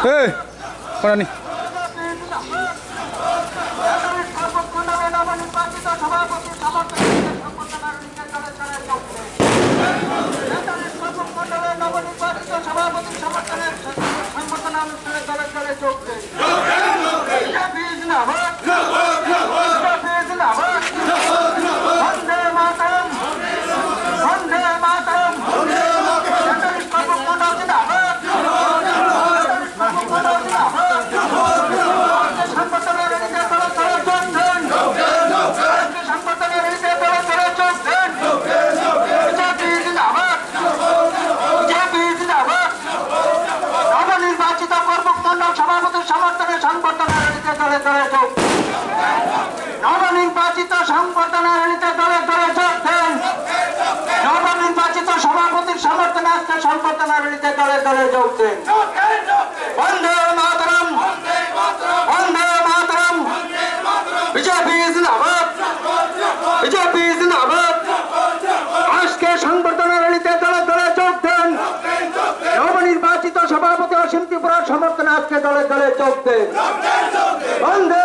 এই কোনানি নবনির্বাচিত সংগঠনের রেলিতে দলে দলে যোগ দেন। নবনির্বাচিত সভাপতির সমর্থনে আজকে সংগঠনের রেলিতে দলে দলে যোগ দেন। বন্দে মাতরম, বন্দে মাতরম, বিজেপি জিন্দাবাদ, বিজেপি জিন্দাবাদ। আজকে সংগঠনের রেলিতে দলে দলে যোগ দেন। নবনির্বাচিত সভাপতি অসীম ত্রিপুরার সমর্থনে আজকে দলে দলে যোগ দেন। বন্দে